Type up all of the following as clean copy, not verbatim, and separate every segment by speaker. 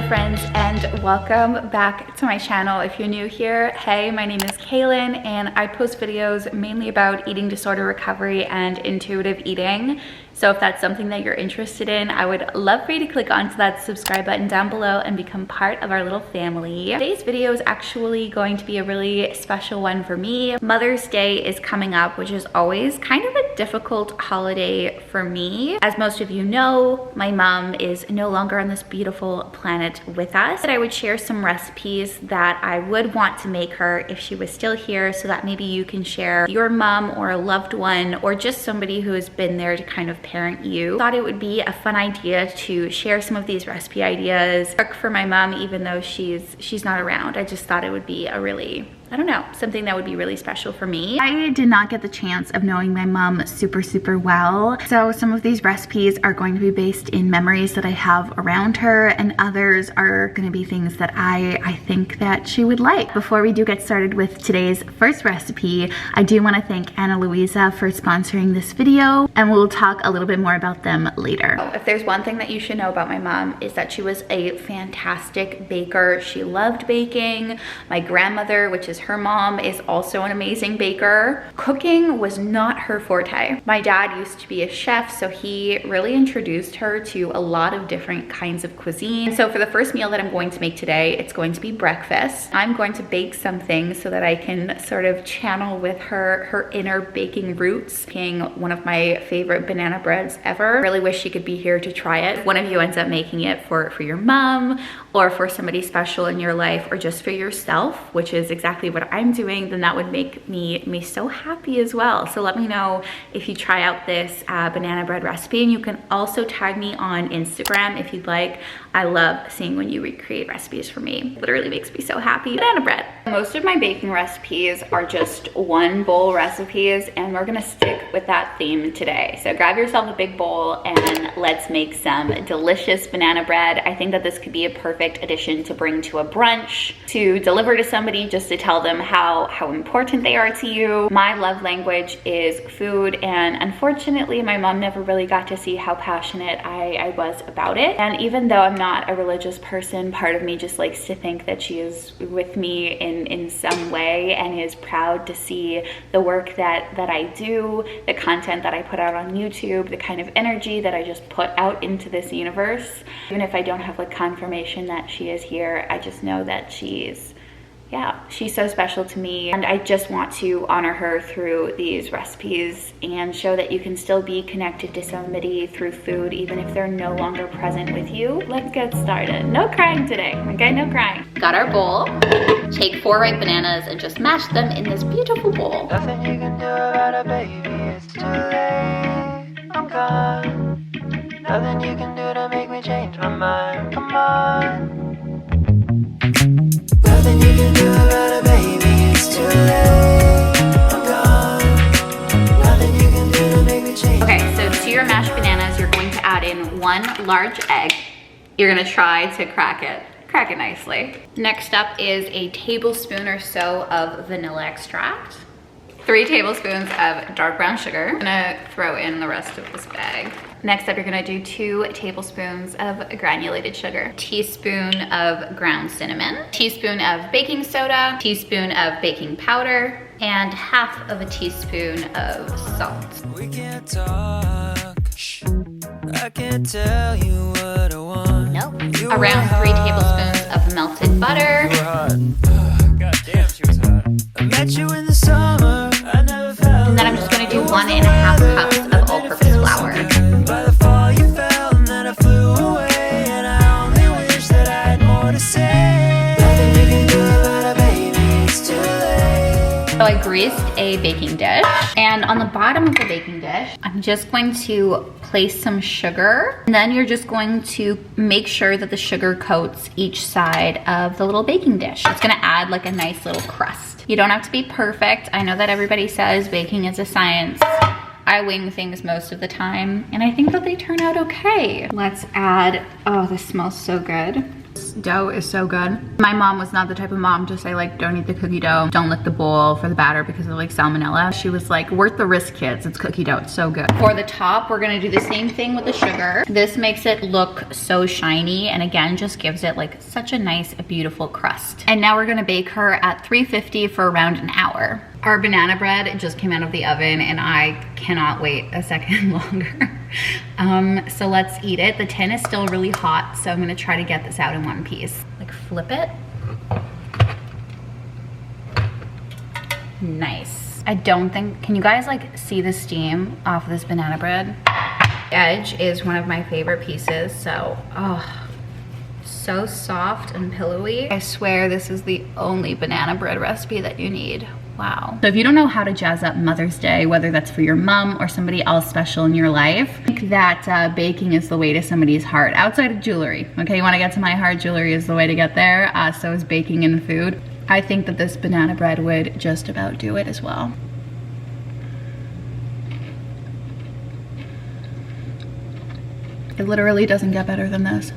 Speaker 1: Hello friends, and welcome back to my channel. If you're new here, hey, my name is Kailin and I post videos mainly about eating disorder recovery and intuitive eating. So if that's something that you're interested in, I would love for you to click onto that subscribe button down below and become part of our little family. Today's video is actually going to be a really special one for me. Mother's Day is coming up, which is always kind of a difficult holiday for me. As most of you know, my mom is no longer on this beautiful planet with us. But I would share some recipes that I would want to make her if she was still here, so that maybe you can share your mom or a loved one or just somebody who has been there to kind of parent you. Thought it would be a fun idea to share some of these recipe ideas. Work for my mom, even though she's not around. I just thought it would be a really, I don't know, something that would be really special for me. I did not get the chance of knowing my mom super well, so some of these recipes are going to be based in memories that I have around her, and others are going to be things that I think that she would like. Before we do get started with today's first recipe, I do want to thank Ana Luisa for sponsoring this video, and we'll talk a little bit more about them later. If there's one thing that you should know about my mom, is that she was a fantastic baker. She loved baking. My grandmother, which is her mom, is also an amazing baker. Cooking was not her forte. My dad used to be a chef, so he really introduced her to a lot of different kinds of cuisine. So for the first meal that I'm going to make today, it's going to be breakfast. I'm going to bake something so that I can sort of channel with her inner baking roots. Making one of my favorite banana breads ever. Really wish she could be here to try it. If one of you ends up making it for your mom or for somebody special in your life, or just for yourself, which is exactly what I'm doing, then that would make me so happy as well. So let me know if you try out this banana bread recipe, and you can also tag me on Instagram if you'd like. I love seeing when you recreate recipes for me. It literally makes me so happy. Banana bread. Most of my baking recipes are just one bowl recipes, and we're gonna stick with that theme today. So grab yourself a big bowl and let's make some delicious banana bread. I think that this could be a perfect addition to bring to a brunch, to deliver to somebody, just to tell them how important they are to you. My love language is food, and unfortunately my mom never really got to see how passionate I was about it. And even though I'm not a religious person, part of me just likes to think that she is with me in some way and is proud to see the work that I do, the content that I put out on YouTube, the kind of energy that I just put out into this universe. Even if I don't have like confirmation that she is here, I just know that she's so special to me, and I just want to honor her through these recipes and show that you can still be connected to somebody through food, even if they're no longer present with you. Let's get started. No crying today, okay? No crying. Got our bowl. Take 4 ripe bananas and just mash them in this beautiful bowl.
Speaker 2: Nothing you can do about it, baby, it's too late. I'm gone. Nothing you can do to make me change my mind. Come on. Nothing you can do about it, baby, it's too late. I'm gone. Nothing you can do to make me change.
Speaker 1: Okay, so to your mashed bananas, you're going to add in 1 large egg. You're gonna try to crack it nicely. Next up is a tablespoon or so of vanilla extract. 3 tablespoons of dark brown sugar. I'm gonna throw in the rest of this bag. Next up, you're gonna do 2 tablespoons of granulated sugar, teaspoon of ground cinnamon, teaspoon of baking soda, teaspoon of baking powder, and half of a teaspoon of salt.
Speaker 2: We can't talk. Shh. I can't tell you what I want.
Speaker 1: Nope. Around 3 tablespoons of melted butter.
Speaker 2: You were hot. God damn, she was hot. I met you in the summer. I never felt.
Speaker 1: And then I'm just gonna do 1.5 cups of all-purpose flour.
Speaker 2: By the fall you fell, and then I flew away, and I only wish that I had more to say. Nothing you can do about it, baby, it's too late.
Speaker 1: So I greased a baking dish, and on the bottom of the baking dish, I'm just going to place some sugar, and then you're just going to make sure that the sugar coats each side of the little baking dish. It's gonna add like a nice little crust. You don't have to be perfect. I know that everybody says baking is a science. I wing things most of the time, and I think that they turn out okay. Let's add, oh, this smells so good. Dough is so good. My mom was not the type of mom to say like, don't eat the cookie dough, don't lick the bowl for the batter because of like salmonella. She was like, worth the risk, kids, it's cookie dough, it's so good. For the top, we're gonna do the same thing with the sugar. This makes it look so shiny and again, just gives it like such a nice, beautiful crust. And now we're gonna bake her at 350 for around an hour. Our banana bread just came out of the oven and I cannot wait a second longer. So let's eat it. The tin is still really hot, so I'm gonna try to get this out in one piece. Like flip it. Nice. I don't think, can you guys like see the steam off of this banana bread? The edge is one of my favorite pieces, so, oh, so soft and pillowy. I swear this is the only banana bread recipe that you need. Wow. So if you don't know how to jazz up Mother's Day, whether that's for your mom or somebody else special in your life, I think that baking is the way to somebody's heart, outside of jewelry. Okay, you wanna get to my heart, jewelry is the way to get there, so is baking and food. I think that this banana bread would just about do it as well. It literally doesn't get better than this.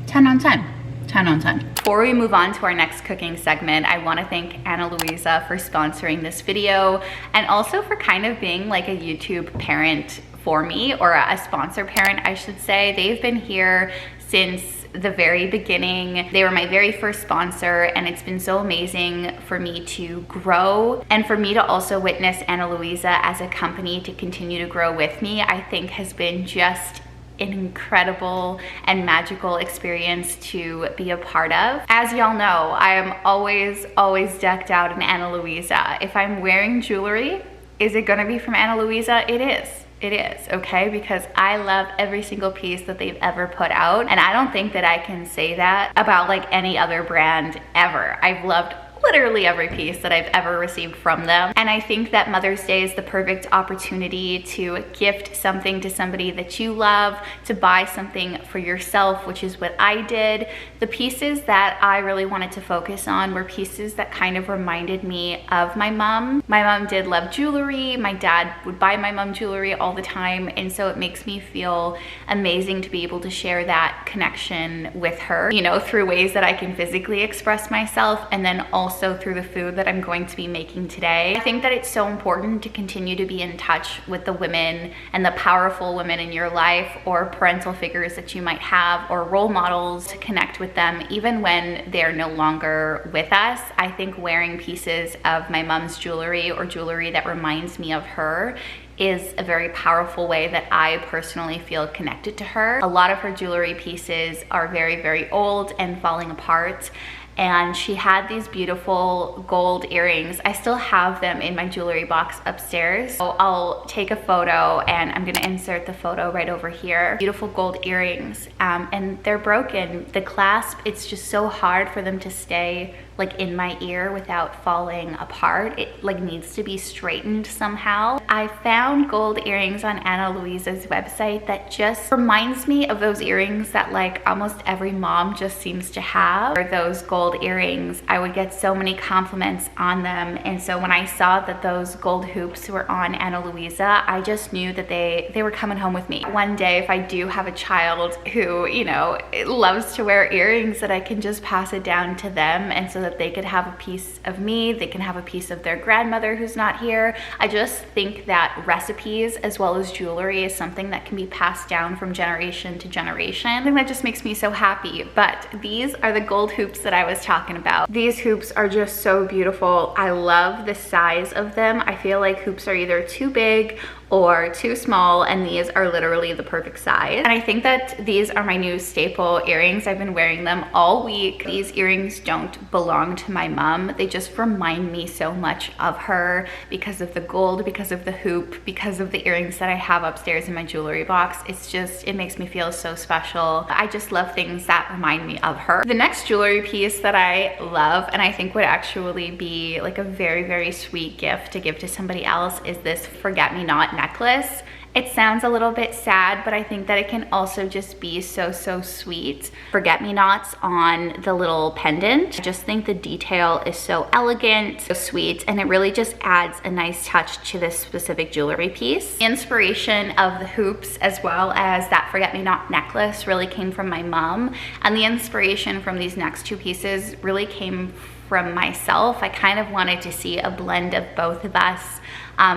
Speaker 1: 10 on 10. 10 on 10. Before we move on to our next cooking segment, I want to thank Ana Luisa for sponsoring this video and also for kind of being like a YouTube parent for me, or a sponsor parent, I should say. They've been here since the very beginning. They were my very first sponsor, and it's been so amazing for me to grow and for me to also witness Ana Luisa as a company to continue to grow with me. I think has been just an incredible and magical experience to be a part of. As y'all know, I am always decked out in Ana Luisa. If I'm wearing jewelry, is it gonna be from Ana Luisa? It is, okay? Because I love every single piece that they've ever put out. And I don't think that I can say that about like any other brand ever. I've loved literally every piece that I've ever received from them. And I think that Mother's Day is the perfect opportunity to gift something to somebody that you love, to buy something for yourself, which is what I did. The pieces that I really wanted to focus on were pieces that kind of reminded me of my mom. My mom did love jewelry. My dad would buy my mom jewelry all the time. And so it makes me feel amazing to be able to share that connection with her, you know, through ways that I can physically express myself, and then also through the food that I'm going to be making today. I think that it's so important to continue to be in touch with the women and the powerful women in your life, or parental figures that you might have, or role models, to connect with them even when they're no longer with us. I think wearing pieces of my mom's jewelry, or jewelry that reminds me of her, is a very powerful way that I personally feel connected to her. A lot of her jewelry pieces are very old and falling apart. And she had these beautiful gold earrings. I still have them in my jewelry box upstairs. So I'll take a photo and I'm gonna insert the photo right over here. Beautiful gold earrings, and they're broken. The clasp, it's just so hard for them to stay like in my ear without falling apart. It like needs to be straightened somehow. I found gold earrings on Ana Luisa's website that just reminds me of those earrings that like almost every mom just seems to have. Or those gold earrings, I would get so many compliments on them. And so when I saw that those gold hoops were on Ana Luisa, I just knew that they were coming home with me. One day, if I do have a child who, you know, loves to wear earrings, that I can just pass it down to them, and so that they could have a piece of me, they can have a piece of their grandmother who's not here. I just think that recipes as well as jewelry is something that can be passed down from generation to generation. I think that just makes me so happy. But these are the gold hoops that I was talking about. These hoops are just so beautiful. I love the size of them. I feel like hoops are either too big or too small, and these are literally the perfect size. And I think that these are my new staple earrings. I've been wearing them all week. These earrings don't belong to my mom. They just remind me so much of her because of the gold, because of the hoop, because of the earrings that I have upstairs in my jewelry box. It's just, it makes me feel so special. I just love things that remind me of her. The next jewelry piece that I love, and I think would actually be like a very sweet gift to give to somebody else, is this forget-me-not necklace. It sounds a little bit sad, but I think that it can also just be so sweet. Forget-me-nots on the little pendant. I just think the detail is so elegant, so sweet, and it really just adds a nice touch to this specific jewelry piece. The inspiration of the hoops as well as that forget-me-not necklace really came from my mom, and the inspiration from these next two pieces really came from myself. I kind of wanted to see a blend of both of us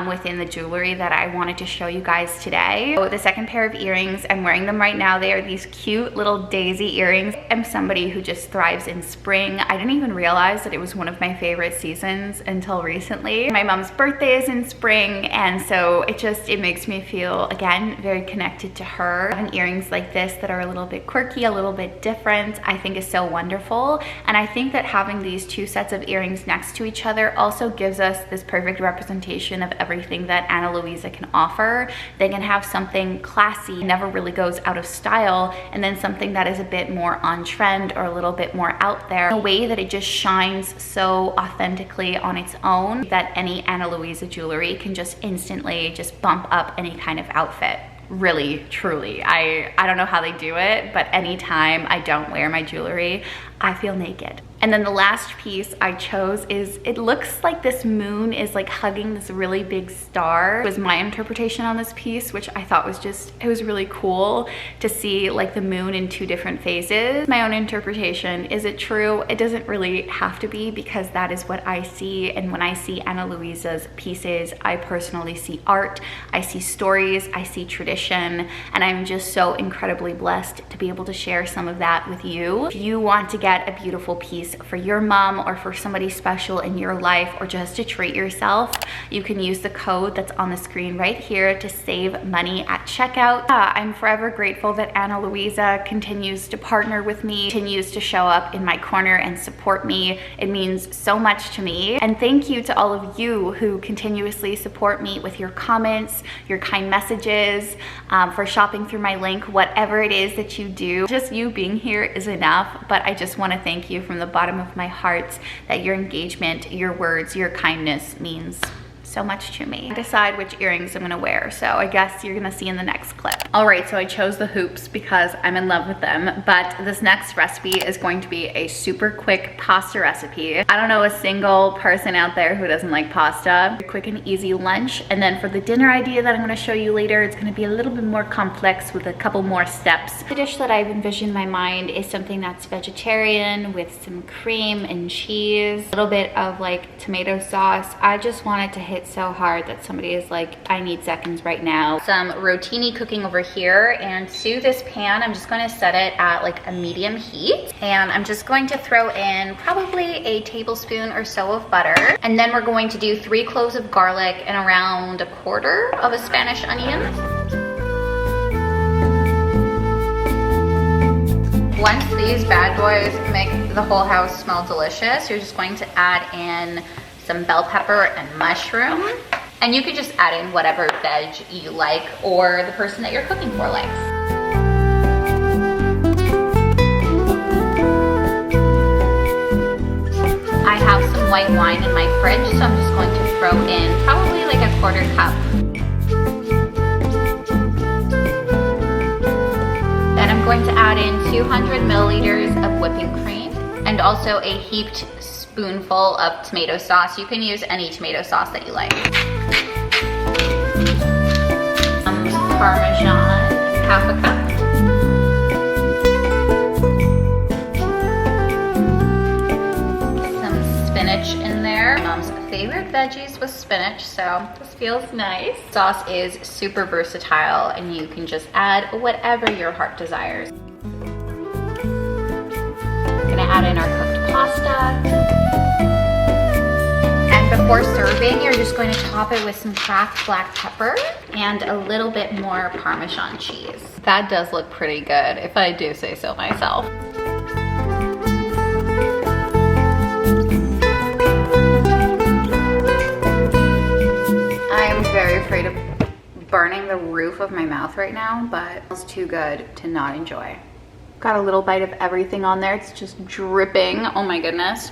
Speaker 1: within the jewelry that I wanted to show you guys today. So the second pair of earrings, I'm wearing them right now. They are these cute little daisy earrings. I'm somebody who just thrives in spring. I didn't even realize that it was one of my favorite seasons until recently. My mom's birthday is in spring, and so it makes me feel, again, very connected to her. Having earrings like this that are a little bit quirky, a little bit different, I think is so wonderful. And I think that having these two sets of earrings next to each other also gives us this perfect representation of everything that Ana Luisa can offer. They can have something classy, never really goes out of style, and then something that is a bit more on trend or a little bit more out there. A way that it just shines so authentically on its own that any Ana Luisa jewelry can just instantly just bump up any kind of outfit. Really, truly. I don't know how they do it, but anytime I don't wear my jewelry, I feel naked. And then the last piece I chose is, it looks like this moon is like hugging this really big star. It was my interpretation on this piece, which I thought was just, it was really cool to see like the moon in two different phases. My own interpretation. Is it true? It doesn't really have to be, because that is what I see. And when I see Ana Luisa's pieces, I personally see art, I see stories, I see tradition, and I'm just so incredibly blessed to be able to share some of that with you. If you want to get a beautiful piece for your mom or for somebody special in your life, or just to treat yourself, you can use the code that's on the screen right here to save money at checkout. I'm forever grateful that Ana Luisa continues to partner with me, continues to show up in my corner and support me. It means so much to me. And thank you to all of you who continuously support me with your comments, your kind messages, for shopping through my link, whatever it is that you do. Just you being here is enough, but I just want to thank you from the bottom of my heart that your engagement, your words, your kindness means so much to me. I decide which earrings I'm gonna wear, so I guess you're gonna see in the next clip. All right, so I chose the hoops because I'm in love with them, but this next recipe is going to be a super quick pasta recipe. I don't know a single person out there who doesn't like pasta. A quick and easy lunch, and then for the dinner idea that I'm gonna show you later, it's gonna be a little bit more complex with a couple more steps. The dish that I've envisioned in my mind is something that's vegetarian with some cream and cheese, a little bit of like tomato sauce. I just wanted to hit so hard that somebody is like, I need seconds right now. Some rotini cooking over here, and to this pan I'm just going to set it at like a medium heat, and I'm just going to throw in probably a tablespoon or so of butter, and then we're going to do 3 cloves of garlic and around 1/4 of a Spanish onion. Once these bad boys make the whole house smell delicious, you're just going to add in some bell pepper and mushroom, and you could just add in whatever veg you like or the person that you're cooking for likes. I have some white wine in my fridge, so I'm just going to throw in probably like 1/4 cup. Then I'm going to add in 200 milliliters of whipping cream and also a heaped spoonful of tomato sauce. You can use any tomato sauce that you like. Parmesan, 1/2 cup. Some spinach in there. Mom's favorite veggies with spinach, so this feels nice. Sauce is super versatile, and you can just add whatever your heart desires. I'm gonna add in our cooked pasta. And before serving, you're just going to top it with some cracked black pepper and a little bit more Parmesan cheese. That does look pretty good, if I do say so myself. I am very afraid of burning the roof of my mouth right now, but it's too good to not enjoy. Got a little bite of everything on there. It's just dripping. Oh my goodness.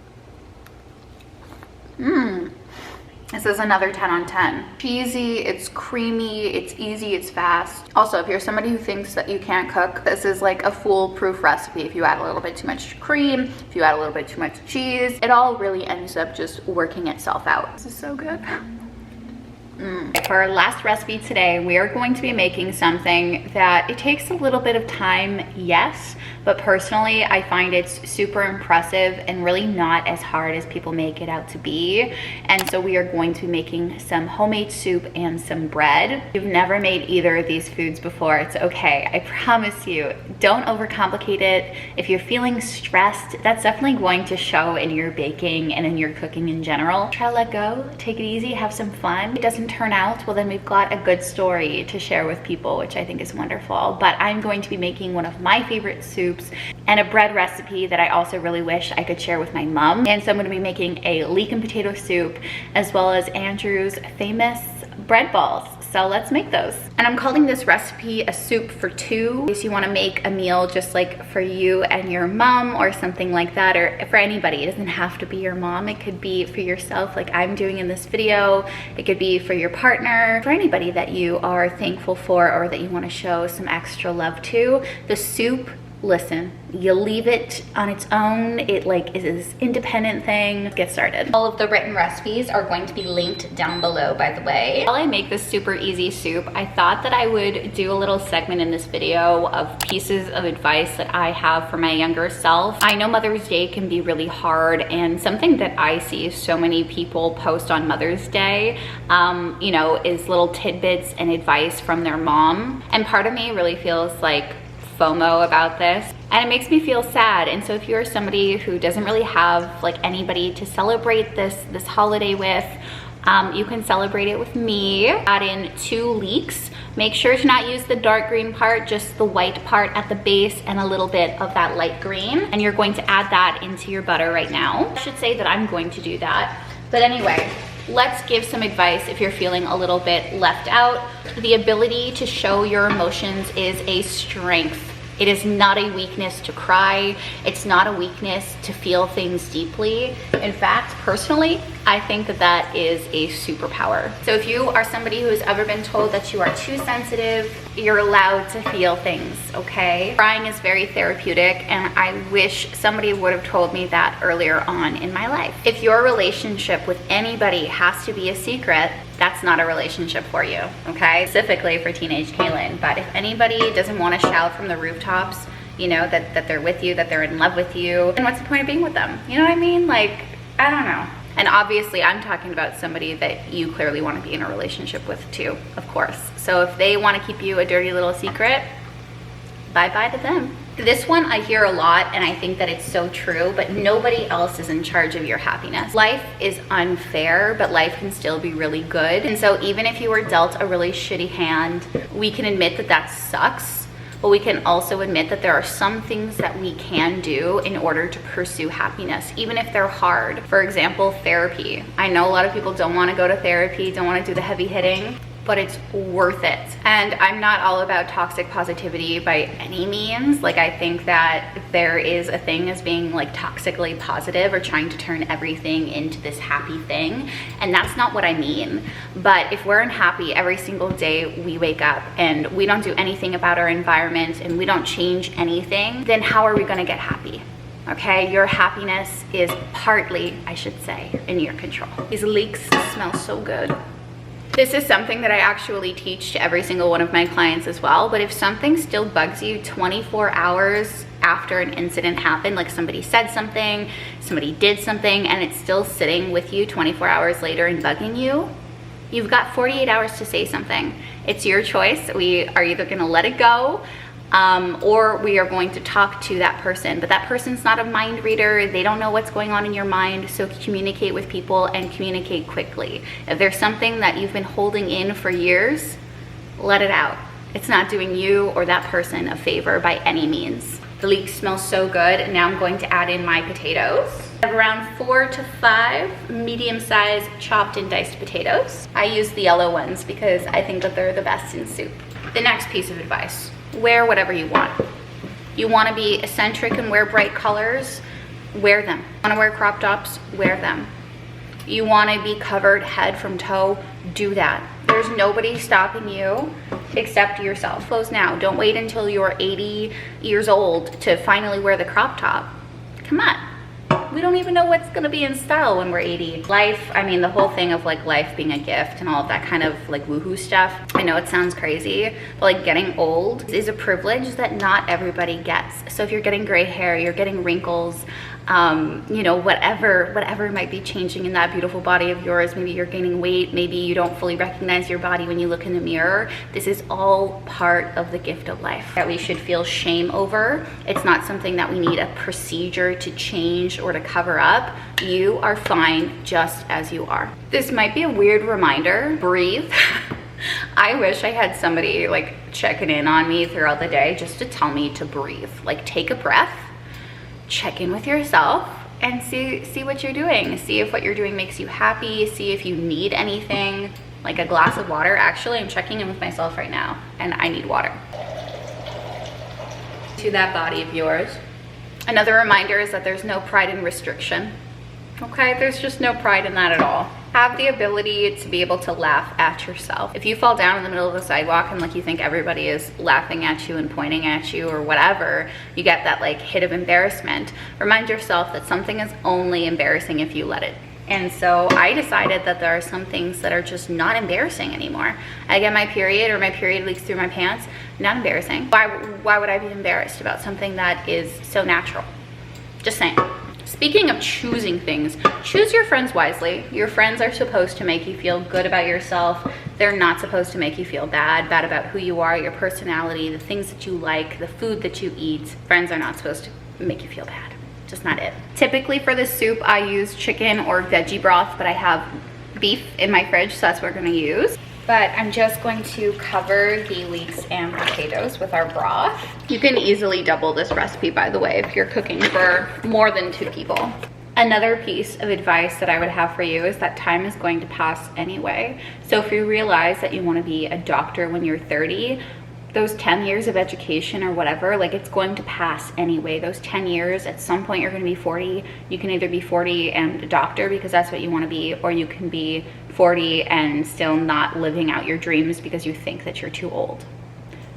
Speaker 1: This is another 10 on 10. Cheesy, it's creamy, it's easy, it's fast. Also, if you're somebody who thinks that you can't cook, this is like a foolproof recipe. If you add a little bit too much cream, if you add a little bit too much cheese, it all really ends up just working itself out. This is so good. For our last recipe today, we are going to be making something that it takes a little bit of time, yes, but personally I find it's super impressive and really not as hard as people make it out to be. And so we are going to be making some homemade soup and some bread. If you've never made either of these foods before, it's okay. I promise you, don't overcomplicate it. If you're feeling stressed, that's definitely going to show in your baking and in your cooking in general. Try to let go, take it easy, have some fun. If it doesn't turn out, well then we've got a good story to share with people, which I think is wonderful. But I'm going to be making one of my favorite soups and a bread recipe that I also really wish I could share with my mom. And so I'm going to be making a leek and potato soup as well as Andrew's famous bread balls. So let's make those. And I'm calling this recipe a soup for two. In case you want to make a meal just like for you and your mom or something like that, or for anybody. It doesn't have to be your mom. It could be for yourself like I'm doing in this video. It could be for your partner, for anybody that you are thankful for or that you want to show some extra love to. The soup, listen, you leave it on its own. It like is this independent thing. Let's get started. All of the written recipes are going to be linked down below, by the way. While I make this super easy soup, I thought that I would do a little segment in this video of pieces of advice that I have for my younger self. I know Mother's Day can be really hard, and something that I see so many people post on Mother's Day, you know, is little tidbits and advice from their mom. And part of me really feels like FOMO about this, and it makes me feel sad. And so if you're somebody who doesn't really have like anybody to celebrate this holiday with, you can celebrate it with me. Add in 2 leeks. Make sure to not use the dark green part, just the white part at the base and a little bit of that light green. And you're going to add that into your butter right now. I should say that I'm going to do that. But anyway, let's give some advice if you're feeling a little bit left out. The ability to show your emotions is a strength. It is not a weakness to cry. It's not a weakness to feel things deeply. In fact, personally, I think that that is a superpower. So if you are somebody who has ever been told that you are too sensitive, you're allowed to feel things, okay? Crying is very therapeutic, and I wish somebody would have told me that earlier on in my life. If your relationship with anybody has to be a secret, that's not a relationship for you, okay? Specifically for teenage Kailin. But if anybody doesn't want to shout from the rooftops, you know, that they're with you, that they're in love with you, then what's the point of being with them? You know what I mean? Like, I don't know. And obviously I'm talking about somebody that you clearly want to be in a relationship with too, of course. So if they want to keep you a dirty little secret, bye-bye to them. This one I hear a lot, and I think that it's so true, but nobody else is in charge of your happiness. Life is unfair, but life can still be really good. And so even if you were dealt a really shitty hand, we can admit that that sucks, but we can also admit that there are some things that we can do in order to pursue happiness, even if they're hard. For example, therapy. I know a lot of people don't want to go to therapy, don't want to do the heavy hitting, but it's worth it. And I'm not all about toxic positivity by any means. Like, I think that there is a thing as being like toxically positive or trying to turn everything into this happy thing. And that's not what I mean. But if we're unhappy every single day we wake up and we don't do anything about our environment and we don't change anything, then how are we gonna get happy? Okay, your happiness is partly, I should say, in your control. These leeks smell so good. This is something that I actually teach to every single one of my clients as well, but if something still bugs you 24 hours after an incident happened, like somebody said something, somebody did something, and it's still sitting with you 24 hours later and bugging you, you've got 48 hours to say something. It's your choice. We are either gonna let it go, or we are going to talk to that person. But that person's not a mind reader. They don't know what's going on in your mind. So communicate with people and communicate quickly. If there's something that you've been holding in for years, let it out. It's not doing you or that person a favor by any means. The leeks smell so good. And now I'm going to add in my potatoes. I have around 4 to 5 medium-sized chopped and diced potatoes. I use the yellow ones because I think that they're the best in soup. The next piece of advice: wear whatever you want. You want to be eccentric and wear bright colors, wear them. Want to wear crop tops, wear them. You want to be covered head from toe, do that. There's nobody stopping you except yourself. Clothes now. Don't wait until you're 80 years old to finally wear the crop top. Come on. We don't even know what's gonna be in style when we're 80. Life, I mean, the whole thing of like life being a gift and all of that kind of like woohoo stuff. I know it sounds crazy, but like getting old is a privilege that not everybody gets. So if you're getting gray hair, you're getting wrinkles, you know, whatever might be changing in that beautiful body of yours. Maybe you're gaining weight, maybe you don't fully recognize your body when you look in the mirror. This is all part of the gift of life that we should feel shame over. It's not something that we need a procedure to change or to cover up. You are fine just as you are. This might be a weird reminder, breathe. I wish I had somebody like checking in on me throughout the day just to tell me to breathe. Like, take a breath, check in with yourself, and see what you're doing. See if what you're doing makes you happy. See if you need anything, like a glass of water. Actually, I'm checking in with myself right now, and I need water. To that body of yours. Another reminder is that there's no pride in restriction. Okay, there's just no pride in that at all. Have the ability to be able to laugh at yourself. If you fall down in the middle of the sidewalk and like you think everybody is laughing at you and pointing at you or whatever, you get that like hit of embarrassment. Remind yourself that something is only embarrassing if you let it. And so I decided that there are some things that are just not embarrassing anymore. I get my period or my period leaks through my pants, not embarrassing. Why would I be embarrassed about something that is so natural? Just saying. Speaking of choosing things, choose your friends wisely. Your friends are supposed to make you feel good about yourself. They're not supposed to make you feel bad about who you are, your personality, the things that you like, the food that you eat. Friends are not supposed to make you feel bad. Just not it. Typically for the soup, I use chicken or veggie broth, but I have beef in my fridge, so that's what we're gonna use. But I'm just going to cover the leeks and potatoes with our broth. You can easily double this recipe, by the way, if you're cooking for more than 2 people. Another piece of advice that I would have for you is that time is going to pass anyway. So if you realize that you want to be a doctor when you're 30, those 10 years of education or whatever, like, it's going to pass anyway. Those 10 years, at some point you're going to be 40. You can either be 40 and a doctor because that's what you want to be, or you can be 40 and still not living out your dreams because you think that you're too old.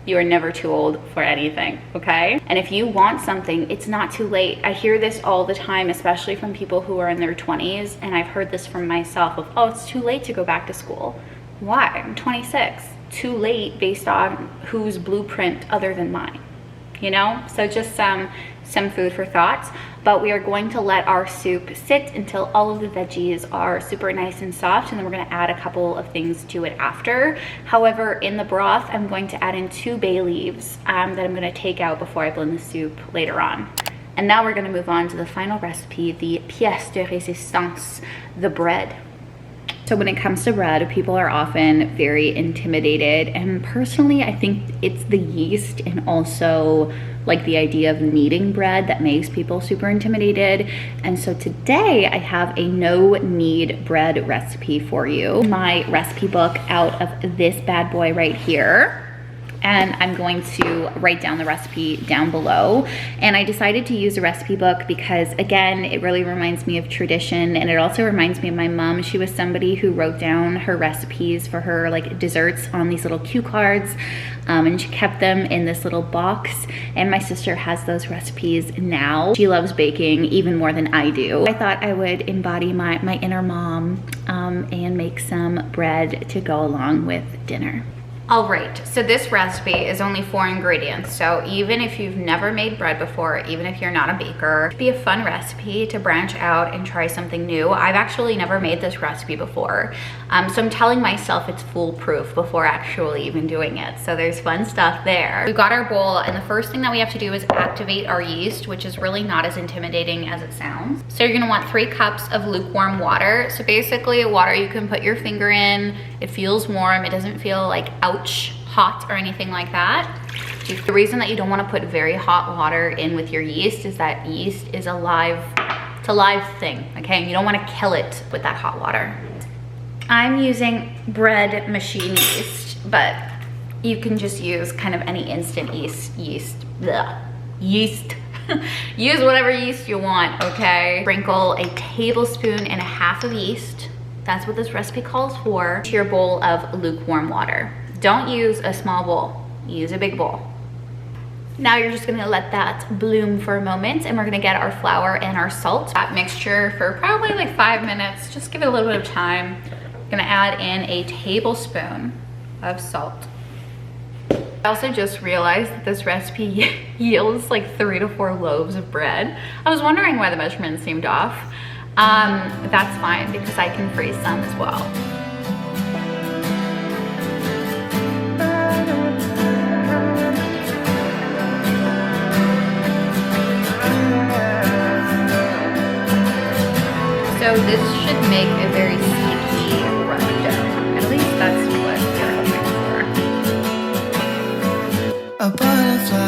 Speaker 1: You are never too old for anything, okay? And if you want something, it's not too late. I hear this all the time, especially from people who are in their 20s, and I've heard this from myself of, oh, it's too late to go back to school. Why? I'm 26. Too late based on whose blueprint other than mine, you know? So just some food for thought. But we are going to let our soup sit until all of the veggies are super nice and soft, and then we're gonna add a couple of things to it after. However, in the broth, I'm going to add in 2 bay leaves that I'm gonna take out before I blend the soup later on. And now we're gonna move on to the final recipe, the pièce de résistance, the bread. So when it comes to bread, people are often very intimidated, and personally I think it's the yeast and also like the idea of kneading bread that makes people super intimidated. And so today I have a no knead bread recipe for you. My recipe book out of this bad boy right here. And I'm going to write down the recipe down below. And I decided to use a recipe book because, again, it really reminds me of tradition, and it also reminds me of my mom. She was somebody who wrote down her recipes for her like desserts on these little cue cards, and she kept them in this little box. And my sister has those recipes now. She loves baking even more than I do. I thought I would embody my inner mom and make some bread to go along with dinner. All right, so this recipe is only 4 ingredients. So even if you've never made bread before, even if you're not a baker, it'd be a fun recipe to branch out and try something new. I've actually never made this recipe before. So I'm telling myself it's foolproof before actually even doing it. So there's fun stuff there. We've got our bowl, and the first thing that we have to do is activate our yeast, which is really not as intimidating as it sounds. So you're gonna want 3 cups of lukewarm water. So basically water you can put your finger in. It feels warm, it doesn't feel like ouch hot or anything like that. The reason that you don't want to put very hot water in with your yeast is that yeast is a live thing, okay? And you don't want to kill it with that hot water. I'm using bread machine yeast, but you can just use kind of any instant yeast. Use whatever yeast you want, okay? Sprinkle a tablespoon and a half of yeast. That's what this recipe calls for. To your bowl of lukewarm water. Don't use a small bowl, use a big bowl. Now you're just gonna let that bloom for a moment, and we're gonna get our flour and our salt. That mixture for probably like 5 minutes. Just give it a little bit of time. I'm gonna add in a tablespoon of salt. I also just realized that this recipe yields like 3 to 4 loaves of bread. I was wondering why the measurements seemed off. That's fine because I can freeze some as well. So this should make a very sticky rough dough. At least that's what you're hoping for.
Speaker 2: A butterfly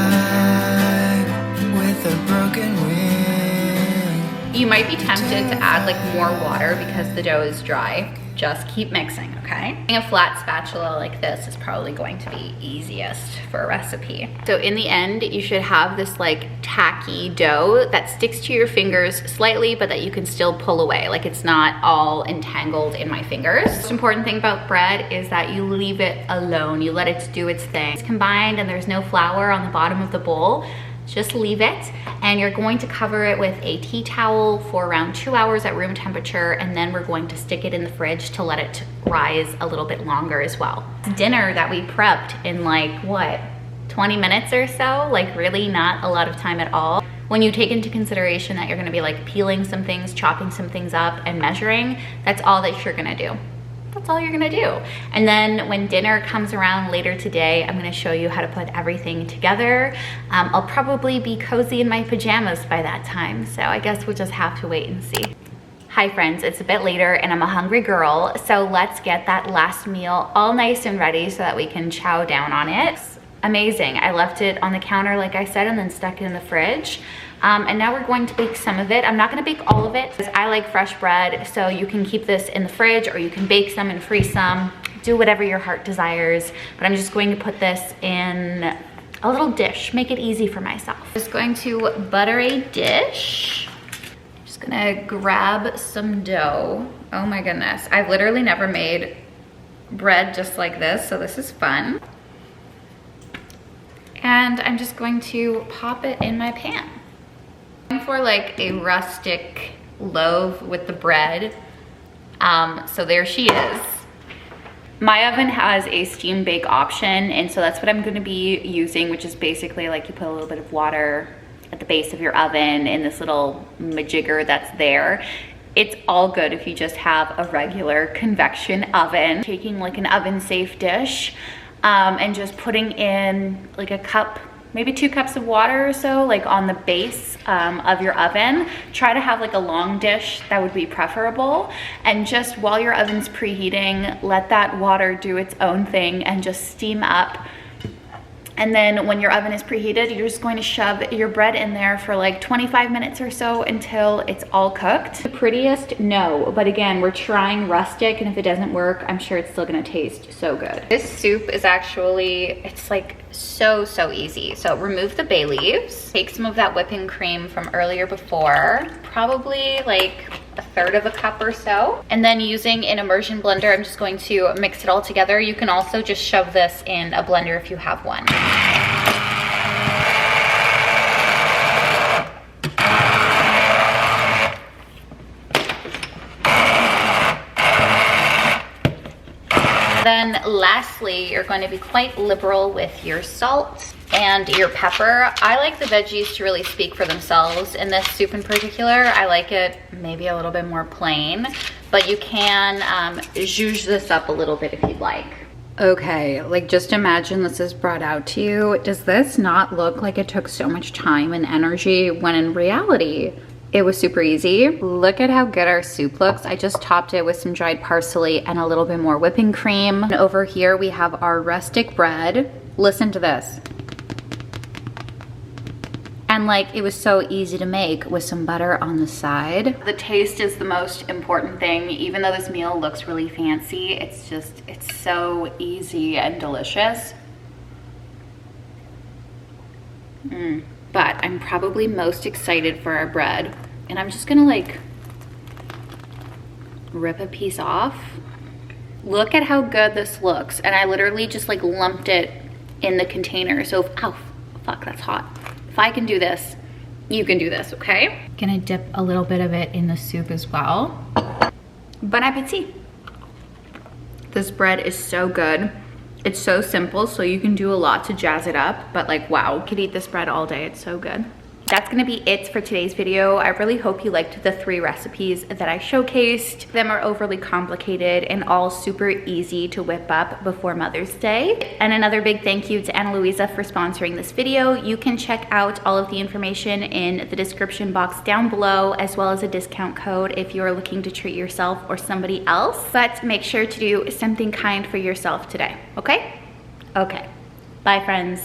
Speaker 2: with a broken wing.
Speaker 1: You might be tempted to add like more water because the dough is dry. Just keep mixing, okay? A flat spatula like this is probably going to be easiest for a recipe. So in the end, you should have this like tacky dough that sticks to your fingers slightly, but that you can still pull away. Like it's not all entangled in my fingers. The most important thing about bread is that you leave it alone. You let it do its thing. It's combined and there's no flour on the bottom of the bowl. Just leave it, and you're going to cover it with a tea towel for around 2 hours at room temperature, and then we're going to stick it in the fridge to let it rise a little bit longer as well. Dinner that we prepped in like, what, 20 minutes or so? Like really not a lot of time at all. When you take into consideration that you're gonna be like peeling some things, chopping some things up, and measuring, that's all that you're gonna do. That's all you're gonna do. And then when dinner comes around later today, I'm gonna show you how to put everything together. I'll probably be cozy in my pajamas by that time, so I guess we'll just have to wait and see. Hi friends, it's a bit later and I'm a hungry girl, so let's get that last meal all nice and ready so that we can chow down on it. Amazing, I left it on the counter like I said and then stuck it in the fridge. And now we're going to bake some of it. I'm not gonna bake all of it because I like fresh bread, so you can keep this in the fridge or you can bake some and freeze some. Do whatever your heart desires, but I'm just going to put this in a little dish, make it easy for myself. Just going to butter a dish. Just gonna grab some dough. Oh my goodness, I've literally never made bread just like this, so this is fun. And I'm just going to pop it in my pan. For like a rustic loaf with the bread. So there she is. My oven has a steam bake option, and so that's what I'm going to be using, which is basically like you put a little bit of water at the base of your oven in this little majigger that's there. It's all good if you just have a regular convection oven. Taking like an oven safe dish and just putting in like a cup, maybe 2 cups of water or so, like on the base of your oven. Try to have like a long dish, that would be preferable. And just while your oven's preheating, let that water do its own thing and just steam up. And then when your oven is preheated, you're just going to shove your bread in there for like 25 minutes or so until it's all cooked. The prettiest? No, but again, we're trying rustic, and if it doesn't work, I'm sure it's still gonna taste so good. This soup is actually, it's like so easy. So remove the bay leaves, take some of that whipping cream from earlier before, probably like 1/3 of a cup or so. And then using an immersion blender, I'm just going to mix it all together. You can also just shove this in a blender if you have one. Then lastly, you're going to be quite liberal with your salt and your pepper. I like the veggies to really speak for themselves. In this soup in particular, I like it maybe a little bit more plain, but you can zhuzh this up a little bit if you'd like. Okay, like just imagine this is brought out to you. Does this not look like it took so much time and energy when in reality, it was super easy? Look at how good our soup looks. I just topped it with some dried parsley and a little bit more whipping cream. And over here we have our rustic bread. Listen to this. And like, it was so easy to make with some butter on the side. The taste is the most important thing. Even though this meal looks really fancy, it's so easy and delicious. but I'm probably most excited for our bread. And I'm just gonna like rip a piece off. Look at how good this looks. And I literally just like lumped it in the container. So, ow, fuck, that's hot. If I can do this, you can do this, okay? Gonna dip a little bit of it in the soup as well. Bon appetit. This bread is so good. It's so simple, so you can do a lot to jazz it up, but like, wow, could eat this bread all day, it's so good. That's gonna be it for today's video. I really hope you liked the 3 recipes that I showcased. Them are overly complicated and all super easy to whip up before Mother's Day. And another big thank you to Ana Luisa for sponsoring this video. You can check out all of the information in the description box down below, as well as a discount code if you're looking to treat yourself or somebody else. But make sure to do something kind for yourself today, okay? Okay, bye friends.